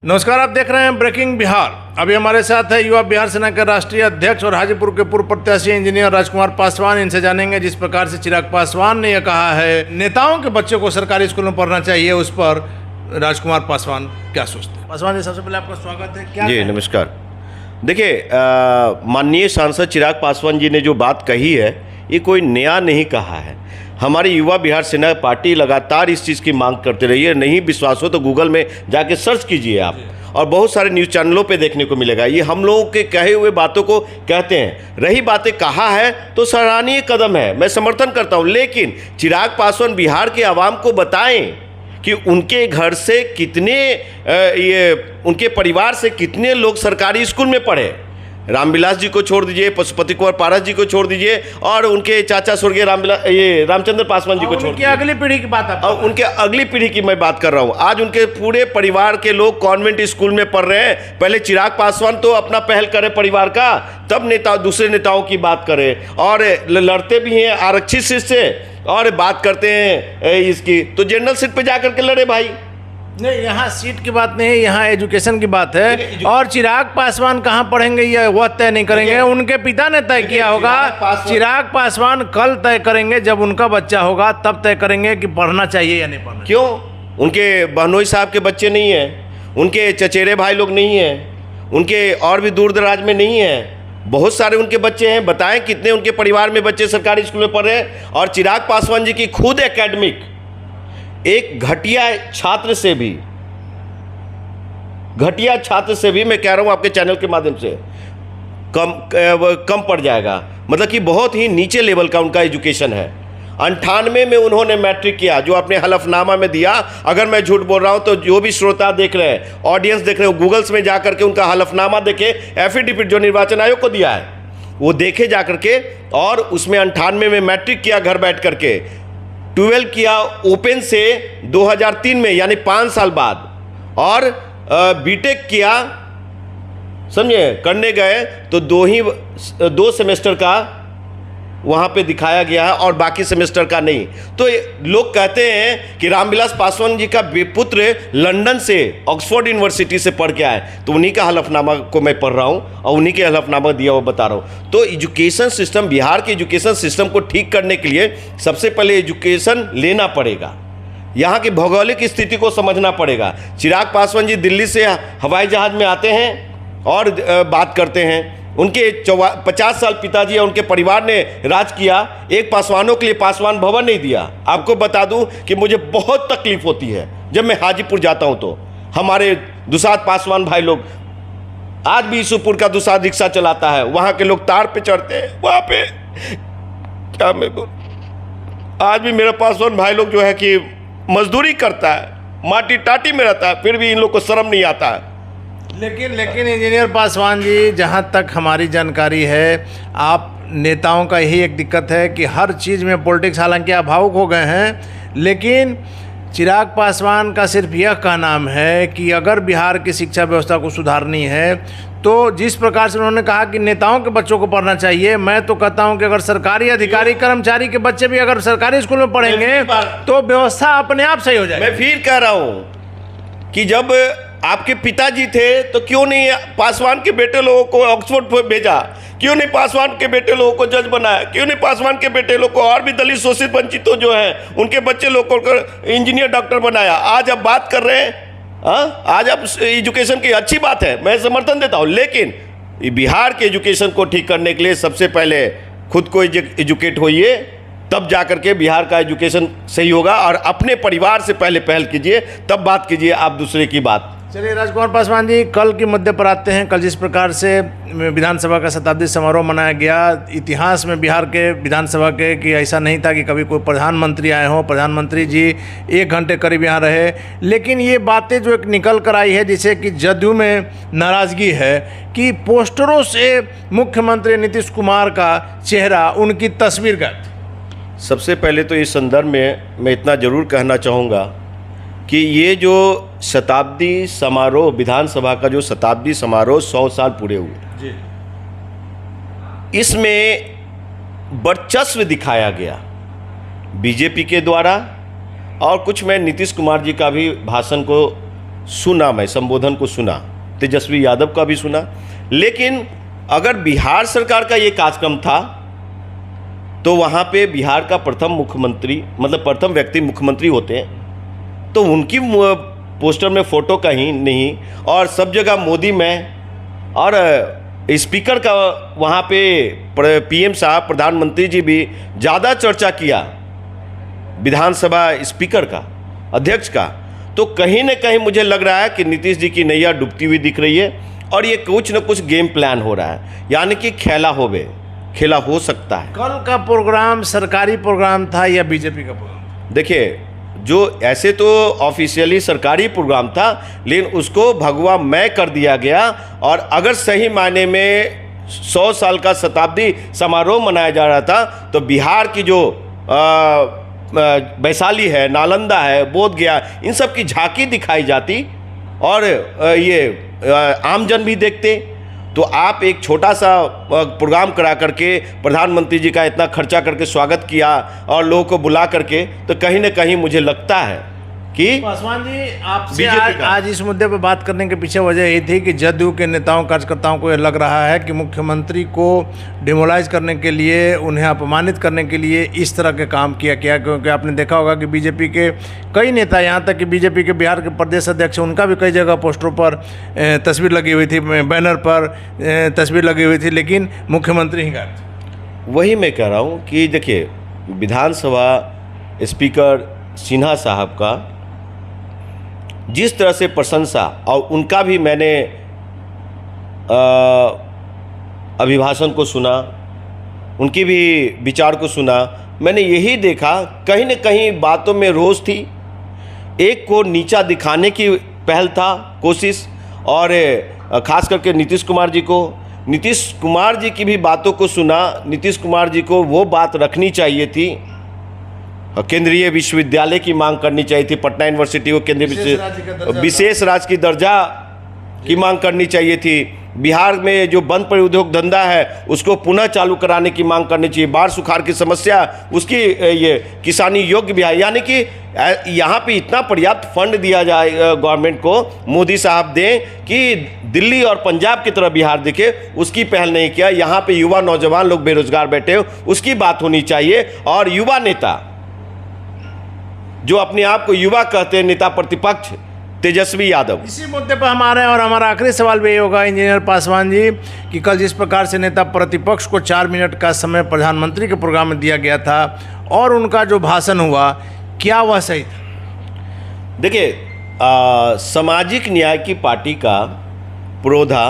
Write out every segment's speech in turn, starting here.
नमस्कार, आप देख रहे हैं ब्रेकिंग बिहार। अभी हमारे साथ है युवा बिहार सेना के राष्ट्रीय अध्यक्ष और हाजीपुर के पूर्व प्रत्याशी इंजीनियर राजकुमार पासवान। इनसे जानेंगे जिस प्रकार से चिराग पासवान ने यह कहा है नेताओं के बच्चों को सरकारी स्कूल में पढ़ना चाहिए, उस पर राजकुमार पासवान क्या सोचते हैं। पासवान जी, सबसे पहले आपका स्वागत है। क्या जी नमस्कार। देखिए, माननीय सांसद चिराग पासवान जी ने जो बात कही है ये कोई नया नहीं कहा है। हमारी युवा बिहार सेना पार्टी लगातार इस चीज़ की मांग करते रही है। नहीं विश्वास हो तो गूगल में जाके सर्च कीजिए आप, और बहुत सारे न्यूज़ चैनलों पे देखने को मिलेगा। ये हम लोगों के कहे हुए बातों को कहते हैं। रही बातें कहा है तो सराहनीय कदम है, मैं समर्थन करता हूँ, लेकिन चिराग पासवान बिहार के आवाम को बताएं कि उनके घर से कितने उनके परिवार से कितने लोग सरकारी स्कूल में पढ़े। रामविलास जी को छोड़ दीजिए, पशुपति कुंवर पारस जी को छोड़ दीजिए, और उनके चाचा स्वर्गीय रामचंद्र पासवान जी को छोड़ दीजिए। अगली पीढ़ी की बात और उनके अगली पीढ़ी की मैं बात कर रहा हूँ। आज उनके पूरे परिवार के लोग कॉन्वेंट स्कूल में पढ़ रहे हैं। पहले चिराग पासवान तो अपना पहल करे परिवार का, तब नेता दूसरे नेताओं की बात करे। और लड़ते भी हैं आरक्षित सीट से और बात करते हैं इसकी, तो जनरल सीट पे जाकर के लड़े भाई। नहीं, यहाँ सीट की बात नहीं है, यहाँ एजुकेशन की बात है। और चिराग पासवान कहाँ पढ़ेंगे ये वह तय नहीं करेंगे, उनके पिता ने तय किया होगा। चिराग पासवान कल तय करेंगे, जब उनका बच्चा होगा तब तय करेंगे कि पढ़ना चाहिए या नहीं पढ़ना। क्यों? उनके बहनोई साहब के बच्चे नहीं हैं, उनके चचेरे भाई लोग नहीं हैं, उनके और भी दूर दराज में नहीं हैं, बहुत सारे उनके बच्चे हैं। बताएं कितने उनके परिवार में बच्चे सरकारी स्कूल में पढ़ रहे हैं। और चिराग पासवान जी की खुद एकेडमिक एक घटिया छात्र से भी मैं कह रहा हूं आपके चैनल के माध्यम से कम पड़ जाएगा। मतलब कि बहुत ही नीचे लेवल का उनका एजुकेशन है। 98 में उन्होंने मैट्रिक किया, जो अपने हलफनामा में दिया। अगर मैं झूठ बोल रहा हूं तो जो भी श्रोता देख रहे हैं, ऑडियंस देख रहे हो, गूगल्स में जाकर के उनका हलफनामा देखे, एफिडेविट जो निर्वाचन आयोग को दिया है वो देखे जाकर के। और उसमें 98 में मैट्रिक किया घर बैठ करके, 12 किया ओपन से 2003 में, यानी 5 साल बाद, और बीटेक किया, समझे, करने गए तो 2 सेमेस्टर का वहाँ पे दिखाया गया है और बाकी सेमेस्टर का नहीं। तो लोग कहते हैं कि रामविलास पासवान जी का पुत्र लंदन से, ऑक्सफोर्ड यूनिवर्सिटी से पढ़ के आए, तो उन्हीं का हलफनामा को मैं पढ़ रहा हूँ और उन्हीं के हलफनामा दिया वो बता रहा हूँ। तो एजुकेशन सिस्टम, बिहार के एजुकेशन सिस्टम को ठीक करने के लिए सबसे पहले एजुकेशन लेना पड़ेगा, यहाँ की भौगोलिक स्थिति को समझना पड़ेगा। चिराग पासवान जी दिल्ली से हवाई जहाज़ में आते हैं और बात करते हैं। उनके 50 साल पिताजी या उनके परिवार ने राज किया, एक पासवानों के लिए पासवान भवन नहीं दिया। आपको बता दूं कि मुझे बहुत तकलीफ होती है जब मैं हाजीपुर जाता हूं तो हमारे दुसाद पासवान भाई लोग, आज भी ईसुपुर का दुसाद रिक्शा चलाता है, वहां के लोग तार पे चढ़ते हैं, वहां पे क्या मैं बोल, आज भी मेरा पासवान भाई लोग जो है कि मजदूरी करता है, माटी टाटी में रहता है, फिर भी इन लोग को शर्म नहीं आता है। लेकिन इंजीनियर पासवान जी, जहाँ तक हमारी जानकारी है, आप नेताओं का यही एक दिक्कत है कि हर चीज़ में पॉलिटिक्स, हालांकि आप भावुक हो गए हैं, लेकिन चिराग पासवान का सिर्फ यह कहना है कि अगर बिहार की शिक्षा व्यवस्था को सुधारनी है तो जिस प्रकार से उन्होंने कहा कि नेताओं के बच्चों को पढ़ना चाहिए, मैं तो कहता हूं कि अगर सरकारी अधिकारी कर्मचारी के बच्चे भी अगर सरकारी स्कूल में पढ़ेंगे तो व्यवस्था अपने आप सही हो जाएगी। मैं फिर कह रहा हूं कि जब आपके पिताजी थे तो क्यों नहीं पासवान के बेटे लोगों को ऑक्सफोर्ड पर भेजा, क्यों नहीं पासवान के बेटे लोगों को जज बनाया, क्यों नहीं पासवान के बेटे लोगों को और भी दलित शोषित वंचितों जो हैं उनके बच्चे लोगों को इंजीनियर डॉक्टर बनाया। आज आप बात कर रहे हैं, आज आप एजुकेशन की अच्छी बात है, मैं समर्थन देता हूँ, लेकिन बिहार के एजुकेशन को ठीक करने के लिए सबसे पहले खुद को एजुकेट होइए, तब जाकर के बिहार का एजुकेशन सही होगा। और अपने परिवार से पहले पहल कीजिए, तब बात कीजिए आप दूसरे की बात। चलिए राजकुमार पासवान जी, कल के मुद्दे पर आते हैं। कल जिस प्रकार से विधानसभा का शताब्दी समारोह मनाया गया, इतिहास में बिहार के विधानसभा के कि ऐसा नहीं था कि कभी कोई प्रधानमंत्री आए हों, प्रधानमंत्री जी 1 घंटे करीब यहाँ रहे। लेकिन ये बातें जो एक निकल कर आई है, जिसे कि जदयू में नाराज़गी है कि पोस्टरों से मुख्यमंत्री नीतीश कुमार का चेहरा, उनकी तस्वीर का। सबसे पहले तो इस संदर्भ में मैं इतना ज़रूर कहना चाहूँगा कि ये जो शताब्दी समारोह, विधानसभा का जो शताब्दी समारोह 100 साल पूरे हुए जी, इसमें वर्चस्व दिखाया गया बीजेपी के द्वारा। और कुछ मैं नीतीश कुमार जी का भी भाषण को सुना, मैं संबोधन को सुना, तेजस्वी यादव का भी सुना। लेकिन अगर बिहार सरकार का ये कार्यक्रम था तो वहाँ पे बिहार का प्रथम मुख्यमंत्री, मतलब प्रथम व्यक्ति मुख्यमंत्री होते हैं, तो उनकी पोस्टर में फ़ोटो कहीं नहीं, और सब जगह मोदी में, और स्पीकर का वहाँ पे पीएम साहब, प्रधानमंत्री जी भी ज़्यादा चर्चा किया विधानसभा स्पीकर का, अध्यक्ष का। तो कहीं न कहीं मुझे लग रहा है कि नीतीश जी की नैया डूबती हुई दिख रही है और ये कुछ न कुछ गेम प्लान हो रहा है, यानी कि खेला हो सकता है। कल का प्रोग्राम सरकारी प्रोग्राम था या बीजेपी का प्रोग्राम? देखिए, जो ऐसे तो ऑफिशियली सरकारी प्रोग्राम था, लेकिन उसको भगवा मय कर दिया गया। और अगर सही मायने में 100 साल का शताब्दी समारोह मनाया जा रहा था तो बिहार की जो वैशाली है, नालंदा है, बोध गया, इन सब की झांकी दिखाई जाती और ये आमजन भी देखते। तो आप एक छोटा सा प्रोग्राम करा करके प्रधानमंत्री जी का इतना खर्चा करके स्वागत किया और लोगों को बुला करके, तो कहीं ना कहीं मुझे लगता है कि पासवान जी आपसे आज इस मुद्दे पर बात करने के पीछे वजह ये थी कि जदयू के नेताओं कार्यकर्ताओं को यह लग रहा है कि मुख्यमंत्री को डिमोलाइज करने के लिए, उन्हें अपमानित करने के लिए इस तरह के काम किया गया। क्योंकि आपने देखा होगा कि बीजेपी के कई नेता, यहाँ तक कि बीजेपी के बिहार के प्रदेश अध्यक्ष, उनका भी कई जगह पोस्टरों पर तस्वीर लगी हुई थी, बैनर पर तस्वीर लगी हुई थी, लेकिन मुख्यमंत्री ही गायब थे। वही मैं कह रहा हूँ कि देखिए, विधानसभा स्पीकर सिन्हा साहब का जिस तरह से प्रशंसा, और उनका भी मैंने अभिभाषण को सुना, उनकी भी विचार को सुना, मैंने यही देखा कहीं न कहीं बातों में रोष थी, एक को नीचा दिखाने की पहल था, कोशिश, और ख़ास करके नीतीश कुमार जी की भी बातों को सुना। नीतीश कुमार जी को वो बात रखनी चाहिए थी, केंद्रीय विश्वविद्यालय की मांग करनी चाहिए थी, पटना यूनिवर्सिटी को केंद्रीय विशेष राज्य की दर्जा की मांग करनी चाहिए थी। बिहार में जो बंद पड़े उद्योग धंधा है उसको पुनः चालू कराने की मांग करनी चाहिए। बाढ़ सुखाड़ की समस्या, उसकी ये किसानी योग्य भी है, यानी कि यहाँ पे इतना पर्याप्त फंड दिया जाए गवर्नमेंट को, मोदी साहब दें कि दिल्ली और पंजाब की तरह बिहार दिखे, उसकी पहल नहीं किया। यहाँ पे युवा नौजवान लोग बेरोजगार बैठे हो, उसकी बात होनी चाहिए। और युवा नेता जो अपने आप को युवा कहते हैं, नेता प्रतिपक्ष तेजस्वी यादव, इसी मुद्दे पर हमारे और हमारा आखिरी सवाल भी ये होगा इंजीनियर पासवान जी, कि कल जिस प्रकार से नेता प्रतिपक्ष को 4 मिनट का समय प्रधानमंत्री के प्रोग्राम में दिया गया था और उनका जो भाषण हुआ, क्या वह सही था? देखिए, सामाजिक न्याय की पार्टी का पुरोधा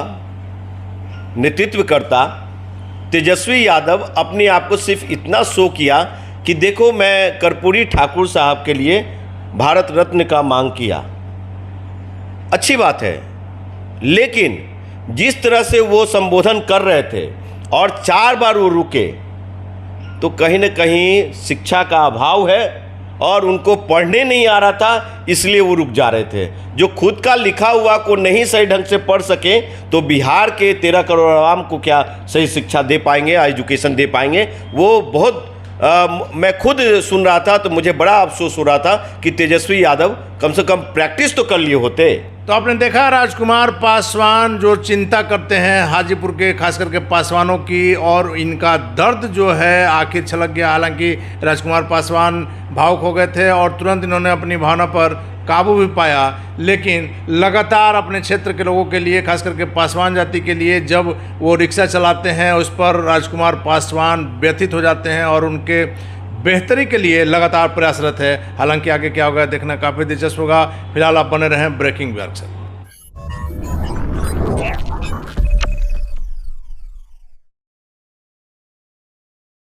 नेतृत्वकर्ता तेजस्वी यादव अपने आप को सिर्फ इतना शो किया कि देखो, मैं कर्पूरी ठाकुर साहब के लिए भारत रत्न का मांग किया, अच्छी बात है। लेकिन जिस तरह से वो संबोधन कर रहे थे और 4 बार वो रुके, तो कहीं न कहीं शिक्षा का अभाव है और उनको पढ़ने नहीं आ रहा था, इसलिए वो रुक जा रहे थे। जो खुद का लिखा हुआ को नहीं सही ढंग से पढ़ सके तो बिहार के 13 करोड़ आवाम को क्या सही शिक्षा दे पाएंगे, एजुकेशन दे पाएंगे? वो बहुत मैं खुद सुन रहा था तो मुझे बड़ा अफसोस हो रहा था कि तेजस्वी यादव कम से कम प्रैक्टिस तो कर लिए होते। तो आपने देखा राजकुमार पासवान जो चिंता करते हैं हाजीपुर के खास करके पासवानों की, और इनका दर्द जो है आखिर छलक गया। हालांकि राजकुमार पासवान भावुक हो गए थे और तुरंत इन्होंने अपनी भावना पर काबू भी पाया, लेकिन लगातार अपने क्षेत्र के लोगों के लिए, खास करके पासवान जाति के लिए, जब वो रिक्शा चलाते हैं उस पर राजकुमार पासवान व्यथित हो जाते हैं और उनके बेहतरी के लिए लगातार प्रयासरत है। हालांकि आगे क्या होगा देखना काफ़ी दिलचस्प होगा। फिलहाल आप बने रहें ब्रेकिंग वर्क से।